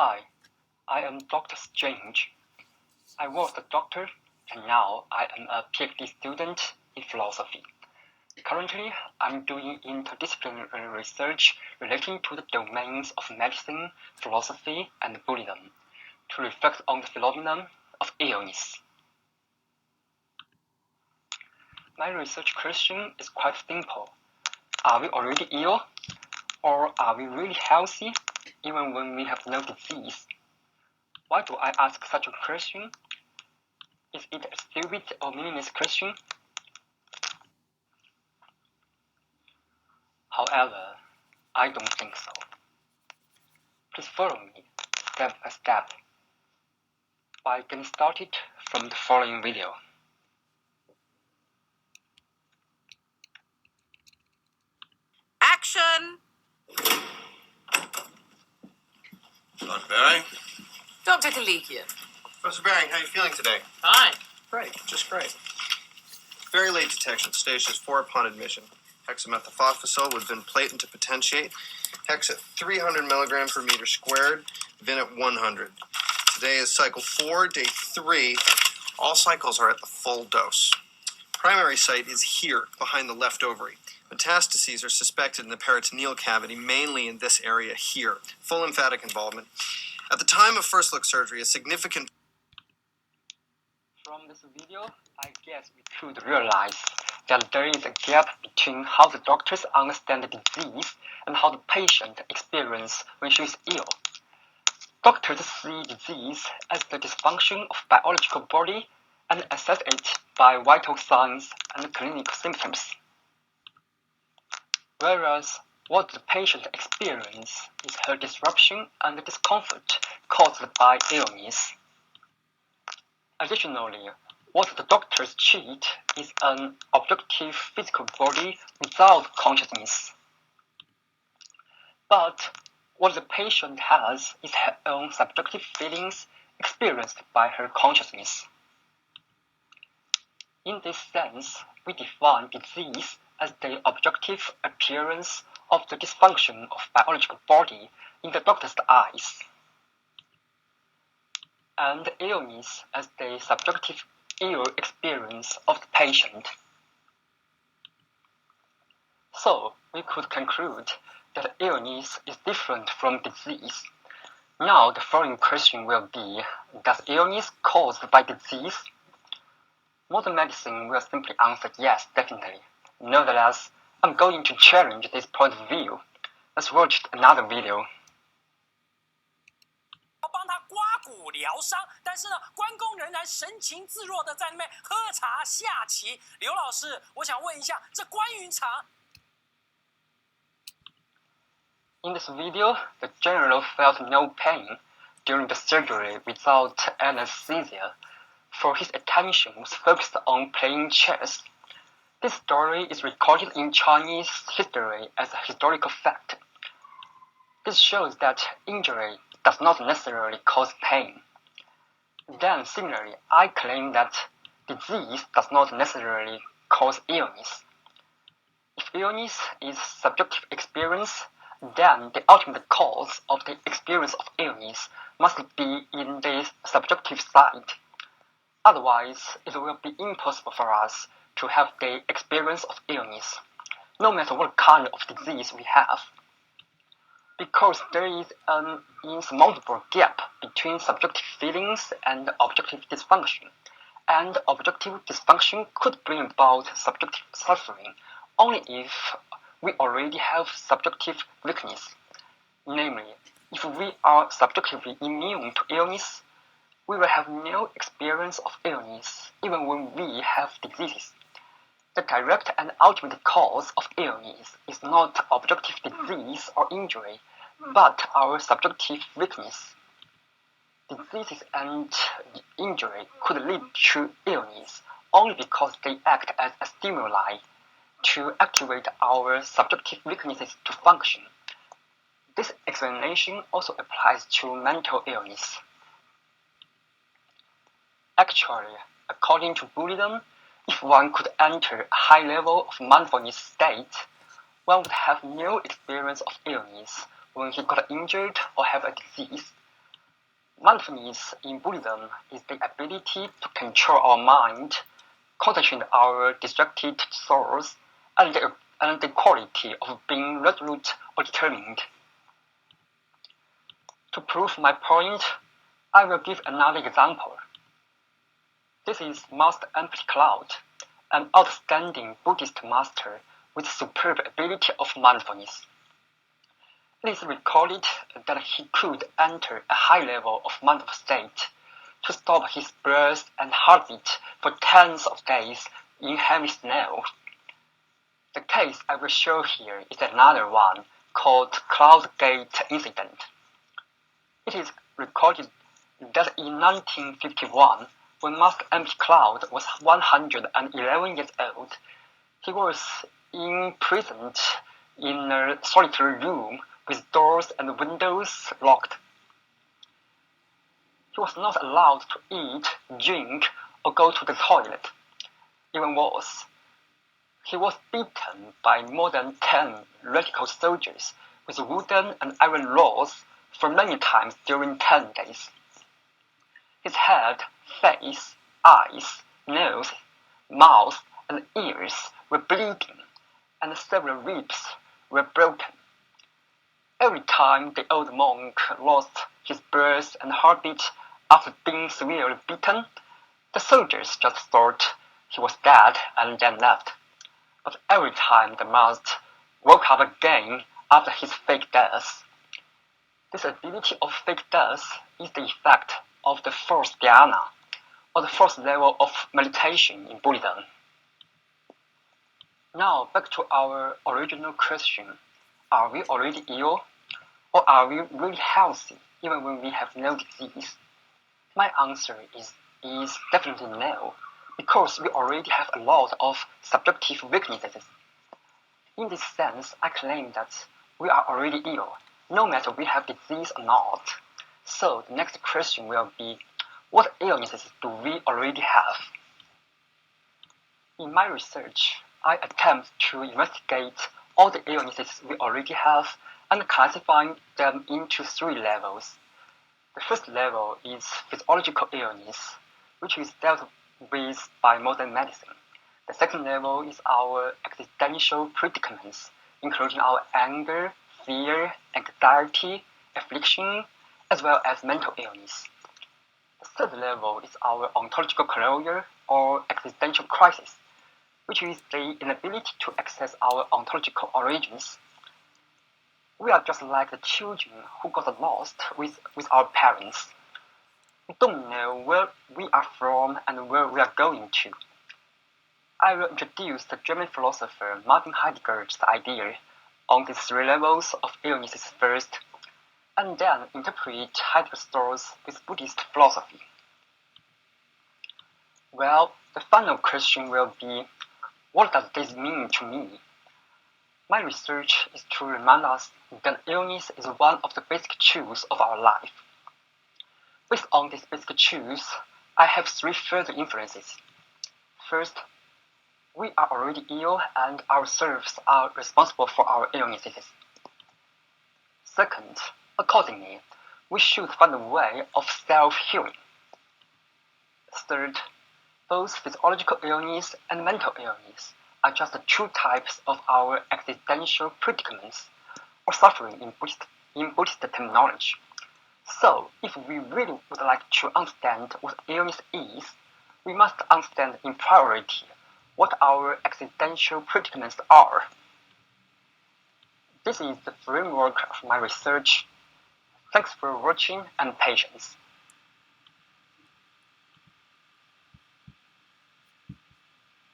Hi, I am Dr. Strange. I was a doctor and now I am a PhD student in philosophy. Currently, I'm doing interdisciplinary research relating to the domains of medicine, philosophy, and Buddhism to reflect on the phenomenon of illness. My research question is quite simple. Are we already ill? Or are we really healthy even when we have no disease? Why do I ask such a question? Is it a stupid or meaningless question? However, I don't think so. Please follow me step by step by getting started from the following video. Action! Dr. Bering? Dr. Kalik here. Professor Bering, how are you feeling today? Fine. Great, just great. Very late detection, stages 4 upon admission. Hexamethylphosphosol with Vin platelet to potentiate. Hex at 300 milligrams per meter squared, Vin at 100. Today is cycle 4, day 3. All cycles are at the full dose. Primary site is here, behind the left ovary. Metastases are suspected in the peritoneal cavity, mainly in this area here. Full lymphatic involvement. At the time of first look surgery, a significant... From this video, I guess we could realize that there is a gap between how the doctors understand the disease and how the patient experiences when she is ill. Doctors see disease as the dysfunction of biological body and assess it by vital signs and clinical symptoms. Whereas what the patient experiences is her disruption and discomfort caused by illness. Additionally, what the doctors treat is an objective physical body without consciousness. But what the patient has is her own subjective feelings experienced by her consciousness. In this sense, we define disease as the objective appearance of the dysfunction of biological body in the doctor's eyes, and illness as the subjective ill experience of the patient. So, we could conclude that illness is different from disease. Now, the following question will be, does illness caused by disease? Modern medicine will simply answer yes, definitely. Nevertheless, I'm going to challenge this point of view. Let's watch another video. 帮他刮骨疗伤，但是呢，关公仍然神情自若的在那边喝茶下棋。刘老师，我想问一下，这关云长 In this video, the general felt no pain during the surgery without anesthesia, for his attention was focused on playing chess. This story is recorded in Chinese history as a historical fact. This shows that injury does not necessarily cause pain. Then, similarly, I claim that disease does not necessarily cause illness. If illness is subjective experience, then the ultimate cause of the experience of illness must be in the subjective side. Otherwise, it will be impossible for us to have the experience of illness, no matter what kind of disease we have. Because there is an insurmountable gap between subjective feelings and objective dysfunction, and objective dysfunction could bring about subjective suffering only if we already have subjective weakness. Namely, if we are subjectively immune to illness, we will have no experience of illness even when we have diseases. The direct and ultimate cause of illness is not objective disease or injury, but our subjective weakness. Diseases and injury could lead to illness only because they act as a stimuli to activate our subjective weaknesses to function. This explanation also applies to mental illness. Actually, according to Buddhism, if one could enter a high level of mindfulness state, one would have no experience of illness when he got injured or have a disease. Mindfulness in Buddhism is the ability to control our mind, concentrate our distracted thoughts, and the quality of being resolute or determined. To prove my point, I will give another example. This is Master Empty Cloud, an outstanding Buddhist master with superb ability of mindfulness. It is recorded that he could enter a high level of mindful state to stop his breath and heartbeat for tens of days in heavy snow. The case I will show here is another one called Cloud Gate Incident. It is recorded that in 1951, when Master Empty Cloud was 111 years old, he was imprisoned in a solitary room with doors and windows locked. He was not allowed to eat, drink, or go to the toilet. Even worse, he was beaten by more than 10 radical soldiers with wooden and iron rods for many times during 10 days. His head, face, eyes, nose, mouth, and ears were bleeding, and several ribs were broken. Every time the old monk lost his breath and heartbeat after being severely beaten, the soldiers just thought he was dead and then left. But every time the master woke up again after his fake death. This ability of fake death is the effect of the fourth dhyana, or the fourth level of meditation in Buddhism. Now back to our original question. Are we already ill? Or are we really healthy even when we have no disease? My answer is definitely no, because we already have a lot of subjective weaknesses. In this sense, I claim that we are already ill, no matter we have disease or not. So the next question will be, what illnesses do we already have? In my research, I attempt to investigate all the illnesses we already have and classifying them into 3 levels. The first level is physiological illness, which is dealt with by modern medicine. The second level is our existential predicaments, including our anger, fear, anxiety, affliction, as well as mental illness. The third level is our ontological closure or existential crisis, which is the inability to access our ontological origins. We are just like the children who got lost with our parents. We don't know where we are from and where we are going to. I will introduce the German philosopher Martin Heidegger's idea on these 3 levels of illnesses first, and then interpret Heidegger's thoughts with Buddhist philosophy. Well, the final question will be, what does this mean to me? My research is to remind us that illness is one of the basic truths of our life. Based on these basic truths, I have 3 further inferences. First, we are already ill and ourselves are responsible for our illnesses. Second, accordingly, we should find a way of self-healing. Third, both physiological illness and mental illness are just 2 types of our existential predicaments or suffering in Buddhist terminology. So, if we really would like to understand what illness is, we must understand in priority what our existential predicaments are. This is the framework of my research. Thanks for watching and patience.